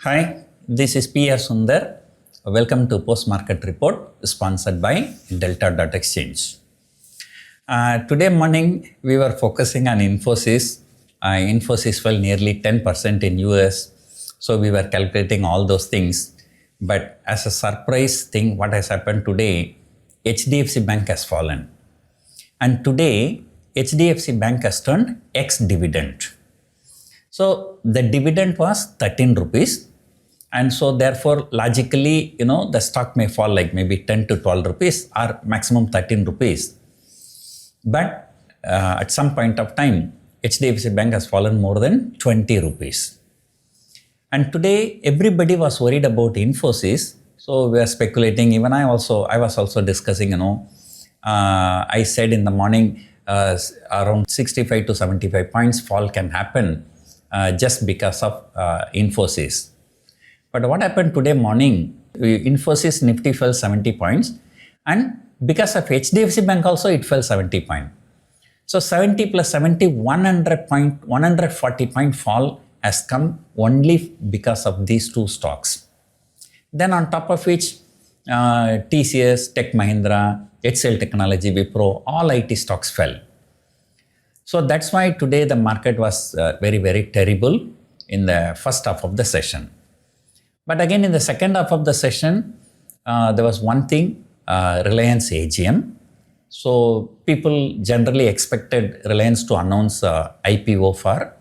Hi, this is P.R. Sundar. Welcome to Post Market Report sponsored by Delta.Exchange. Today morning we were focusing on Infosys. Infosys fell nearly 10% in US. So we were calculating all those things. But as a surprise thing, what has happened today, HDFC Bank has fallen. And today, HDFC Bank has turned ex-dividend. So the dividend was 13 rupees. And so therefore, logically, the stock may fall like maybe 10 to 12 rupees or maximum 13 rupees. But at some point of time, HDFC Bank has fallen more than 20 rupees. And today, everybody was worried about Infosys. So we are speculating, even I was also discussing, I said in the morning, around 65 to 75 points fall can happen just because of Infosys. But what happened today morning, Infosys Nifty fell 70 points and because of HDFC Bank also it fell 70 points. So 70 plus 70, 140 point fall has come only because of these two stocks. Then on top of which, TCS, Tech Mahindra, HCL Technology, Wipro, all IT stocks fell. So that's why today the market was very, very terrible in the first half of the session. But again, in the second half of the session, there was one thing, Reliance AGM. So people generally expected Reliance to announce IPO for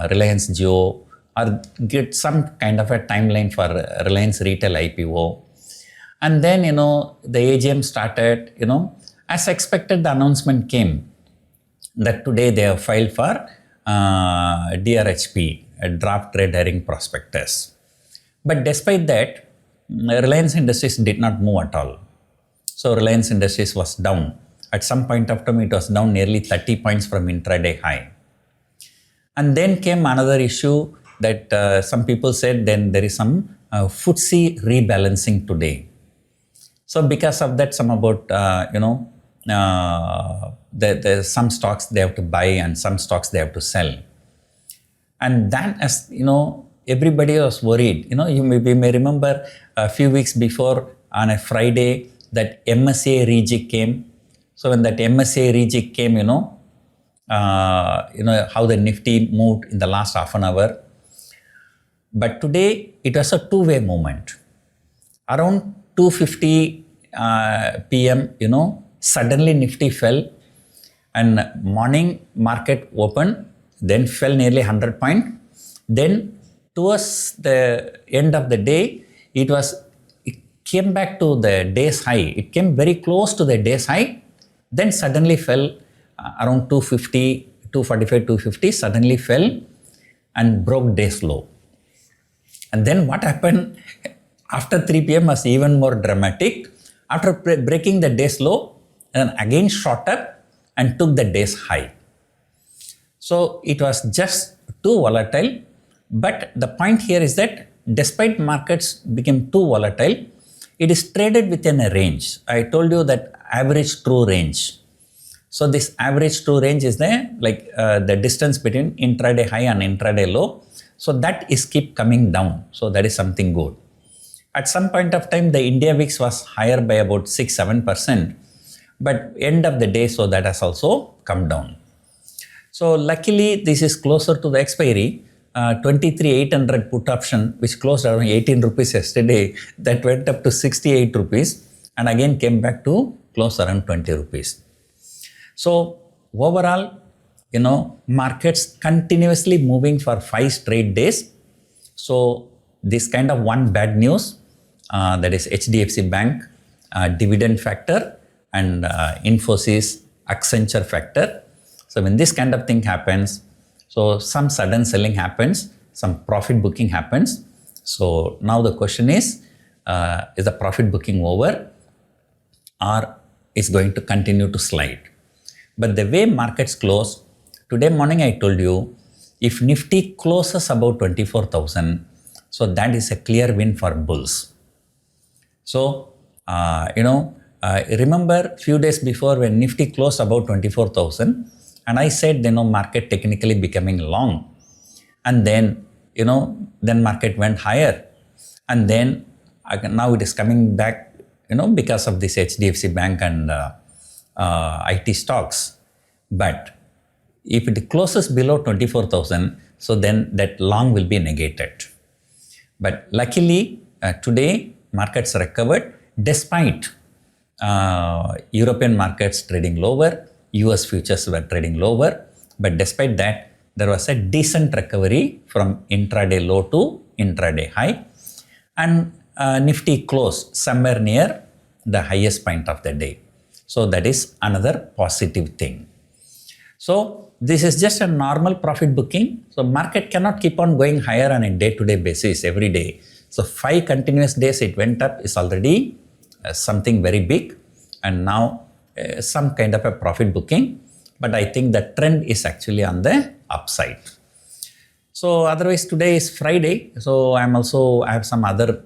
Reliance Jio or get some kind of a timeline for Reliance Retail IPO. And then, the AGM started, as expected, the announcement came that today they have filed for DRHP, a draft red herring prospectus. But despite that, Reliance Industries did not move at all. So Reliance Industries was down. At some point of time, it was down nearly 30 points from intraday high. And then came another issue that some people said then there is some FTSE rebalancing today. So because of that, some about, there's some stocks they have to buy and some stocks they have to sell. And that, as everybody was worried. You may remember a few weeks before on a Friday that MSCI rejig came. So when that MSCI rejig came, how the Nifty moved in the last half an hour. But today it was a two-way movement. Around 2:50 p.m., suddenly Nifty fell and morning market opened, then fell nearly 100 points. Then towards the end of the day, it came back to the day's high. It came very close to the day's high, then suddenly fell around 250, suddenly fell and broke day's low. And then what happened after 3 p.m. was even more dramatic. After breaking the day's low, and again shot up and took the day's high. So it was just too volatile. But the point here is that despite markets became too volatile, it is traded within a range. I told you that average true range. So this average true range is the distance between intraday high and intraday low. So that is keep coming down. So that is something good. At some point of time, the India VIX was higher by about 6-7%. But end of the day, so that has also come down. So luckily, this is closer to the expiry. 23,800 put option, which closed around 18 rupees yesterday, that went up to 68 rupees and again came back to close around 20 rupees. So overall, markets continuously moving for 5 straight days. So this kind of one bad news, that is HDFC Bank, dividend factor and Infosys, Accenture factor. So when this kind of thing happens, so some sudden selling happens, some profit booking happens. So now the question is the profit booking over or is going to continue to slide? But the way markets close, today morning I told you, if Nifty closes above 24,000, so that is a clear win for bulls. So, remember few days before when Nifty closed above 24,000, and I said, market technically becoming long. And then, then market went higher. And then now it is coming back, because of this HDFC Bank and IT stocks. But if it closes below 24,000, so then that long will be negated. But luckily, today markets recovered despite European markets trading lower, US futures were trading lower. But despite that, there was a decent recovery from intraday low to intraday high. And Nifty closed somewhere near the highest point of the day. So that is another positive thing. So this is just a normal profit booking. So market cannot keep on going higher on a day-to-day basis every day. So 5 continuous days it went up is already something very big, and now some kind of a profit booking. But I think the trend is actually on the upside. So otherwise today is Friday. So I have some other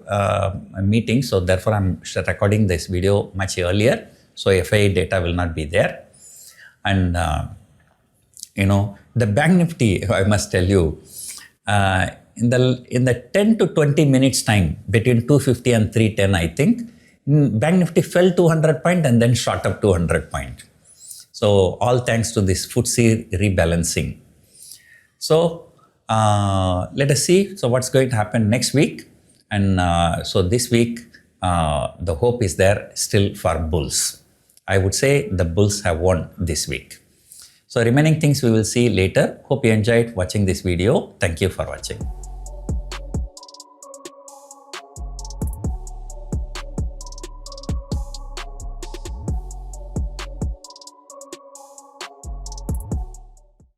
meetings. So therefore I'm recording this video much earlier. So FII data will not be there. And the Bank Nifty, I must tell you, in the 10 to 20 minutes time between 250 and 310, I think, Bank Nifty fell 200 point and then shot up 200 point. So all thanks to this FTSE rebalancing. So let us see. So what's going to happen next week? And so this week, the hope is there still for bulls. I would say the bulls have won this week. So remaining things we will see later. Hope you enjoyed watching this video. Thank you for watching.